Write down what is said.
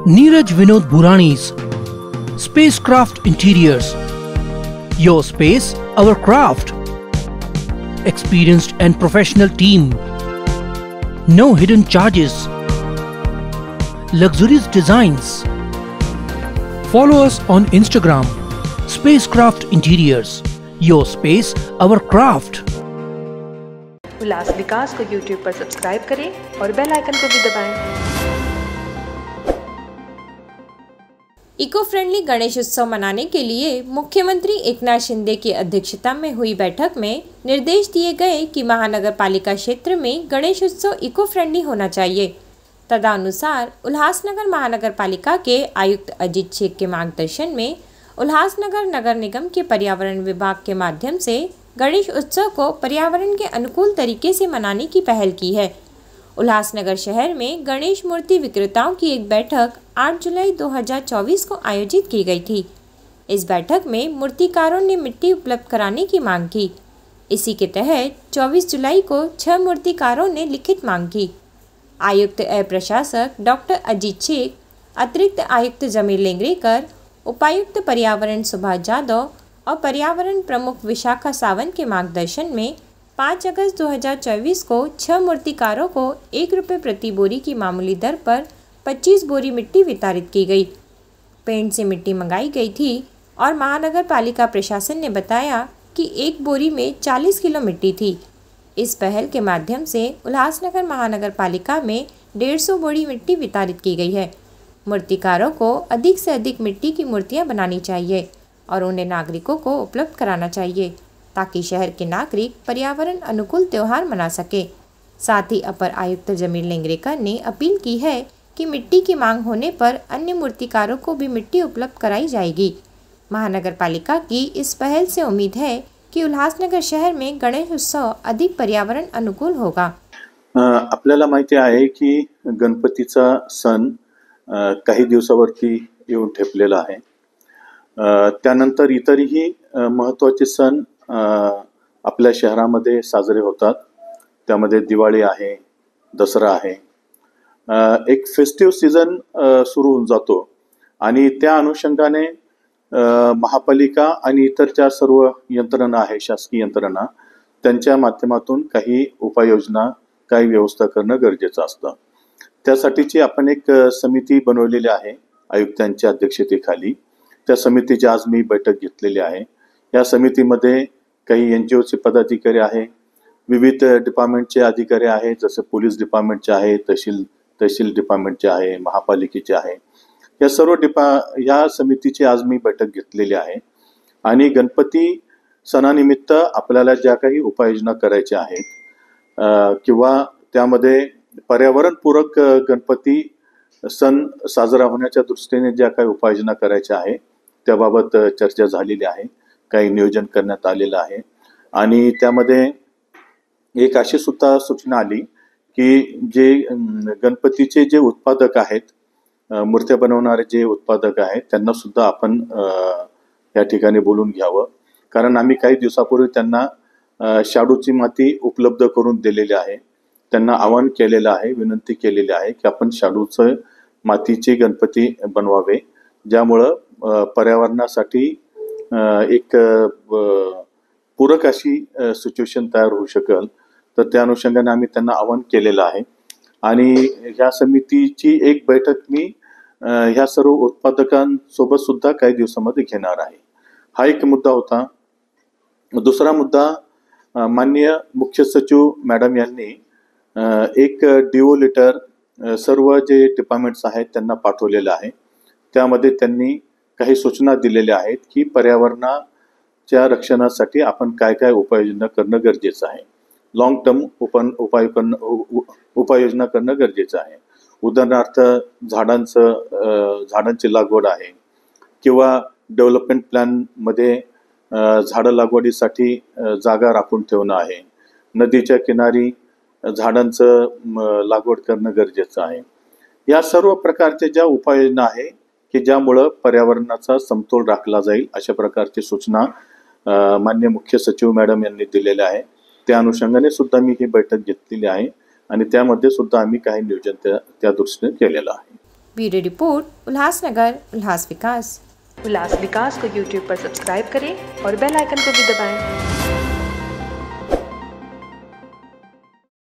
Neeraj Vinod Burani's Spacecraft Interiors. Your space, our craft. Experienced and professional team. No hidden charges. Luxurious designs. Follow us on Instagram. Spacecraft Interiors. Your space, our craft. उल्लास विकास को YouTube पर subscribe करें और bell icon को भी दबाएं। Eco friendly Ganesh उत्सव मनाने के लिए मुख्यमंत्री एकनाथ शिंदे की अध्यक्षता में हुई बैठक में निर्देश दिए गए कि महानगर पालिका क्षेत्र में गणेश उत्सव इको फ्रेंडली होना चाहिए। तदनुसार उल्लासनगर महानगर पालिका के आयुक्त अजीत शेख के मार्गदर्शन में उल्लासनगर नगर निगम के पर्यावरण विभाग के माध्यम से गणेश उत्सव को पर्यावरण के अनुकूल तरीके से मनाने की पहल की है। उल्लासनगर शहर में गणेश मूर्ति विक्रेताओं की एक बैठक 8 जुलाई 2024 को आयोजित की गई थी। इस बैठक में मूर्तिकारों ने मिट्टी उपलब्ध कराने की मांग की। इसी के तहत 24 जुलाई को 6 मूर्तिकारों ने लिखित मांग की। आयुक्त प्रशासक डॉक्टर अजीत शेख, अतिरिक्त आयुक्त जमीर लेंगरेकर, उपायुक्त पर्यावरण सुभाष जादव और पर्यावरण प्रमुख विशाखा सावंत के मार्गदर्शन में 5 अगस्त 2024 को 6 मूर्तिकारों को 1 रुपये प्रति बोरी की मामूली दर पर 25 बोरी मिट्टी वितरित की गई। पेंट से मिट्टी मंगाई गई थी और महानगर पालिका प्रशासन ने बताया कि एक बोरी में 40 किलो मिट्टी थी। इस पहल के माध्यम से उल्लासनगर महानगर पालिका में 150 बोरी मिट्टी वितरित की गई है। मूर्तिकारों को अधिक से अधिक मिट्टी की मूर्तियाँ बनानी चाहिए और उन्हें नागरिकों को उपलब्ध कराना चाहिए ताकि शहर के नागरिक पर्यावरण अनुकूल त्यौहार मना सके। साथ ही अपर आयुक्त जमीर लेंगरेकर ने अपील की है कि मिट्टी की मांग होने पर अन्य मूर्तिकारों को भी मिट्टी उपलब्ध कराई जाएगी। महानगर पालिका की इस पहल से उम्मीद है कि उल्लासनगर शहर में गणेश उत्सव अधिक पर्यावरण अनुकूल होगा। आपल्याला माहिती आहे की गणपतीचा सण काही दिवसावरती येऊन ठेपलेला आहे। त्यानंतर इतरही महत्त्वाचे सण आपल्या शहरामध्ये साजरे होतात। त्यामध्ये दिवाळी आहे, दसरा आहे, एक फेस्टिव्ह सीझन सुरू होऊन जातो आणि त्या अनुषंगाने महापालिका आणि इतर ज्या सर्व यंत्रणा आहे, शासकीय यंत्रणा, त्यांच्या माध्यमातून काही उपाययोजना, काही व्यवस्था करणं गरजेचं असतं। त्यासाठीची आपण एक समिती बनवलेली आहे आयुक्तांच्या अध्यक्षतेखाली। त्या समितीची आज मी बैठक घेतलेली आहे। या समितीमध्ये काही एनजीओचे पदाधिकारी आहे, विविध डिपार्टमेंटचे अधिकारी आहे, जसे पोलीस डिपार्टमेंटचे आहे, तहसील डिपार्टमेंटचे आहे, महापालिकेचे आहे। या सर्व या समितीची आज मी बैठक घेतलेली आहे आणि गणपती सणानिमित्त आपल्याला ज्या काही उपाययोजना करायच्या आहेत किंवा त्यामध्ये पर्यावरणपूरक गणपती सण साजरा होण्याच्या दृष्टीने ज्या काही उपाययोजना करायच्या आहेत त्याबाबत चर्चा झालेली आहे, काही नियोजन करण्यात आलेलं आहे आणि त्यामध्ये एक अशी सुद्धा सूचना आली की जे गणपतीचे जे उत्पादक आहेत, मूर्त्या बनवणारे जे उत्पादक आहेत, त्यांना सुद्धा आपण या ठिकाणी बोलून घ्यावं, कारण आम्ही काही दिवसापूर्वी त्यांना शाडूची माती उपलब्ध करून दिलेली आहे। त्यांना आवाहन केलेलं आहे, विनंती केलेली आहे की आपण शाडूचं मातीचे गणपती बनवावे, ज्यामुळं पर्यावरणासाठी एक पूरक अशी सिच्युएशन तयार होऊ शकेल। तर त्या अनुषंगाने आम्ही त्यांना आवाहन केलेलं आहे आणि ह्या समितीची एक बैठक मी ह्या सर्व उत्पादकांसोबत सुद्धा काही दिवसामध्ये घेणार आहे। हा एक मुद्दा होता। दुसरा मुद्दा, माननीय मुख्य सचिव मॅडम यांनी एक डिओ लेटर सर्व जे डिपार्टमेंट्स आहेत त्यांना पाठवलेलं आहे। त्यामध्ये त्यांनी काही सूचना दिलेल्या आहेत की पर्यावरणाच्या रक्षणासाठी आपण काय काय उपाययोजना करणं गरजेचं आहे, लॉंग टर्म उपाययोजना करणं गरजेचं आहे। उदाहरणार्थ झाडांची लागवड आहे किंवा डेव्हलपमेंट प्लॅनमध्ये झाडं लागवडीसाठी जागा राखून ठेवणं आहे, नदीच्या किनारी झाडांचं लागवड करणं गरजेचं आहे। या सर्व प्रकारच्या ज्या उपाययोजना आहे की ज्यामुळं पर्यावरणाचा समतोल राखला जाईल, अशा प्रकारची सूचना माननीय मुख्य सचिव मॅडम यांनी दिलेल्या आहे। त्या अनुषंगाने सुद्धा मी ही बैठक घेतलेली आहे आणि त्यामध्ये सुद्धा आम्ही काही नियोजन त्या दृष्टीने केलेलं आहे। ब्यूरो रिपोर्ट, उल्लासनगर, उल्लास विकास। उल्लास विकास को YouTube पर सब्सक्राइब करें और बेल आइकन को भी दबाएं।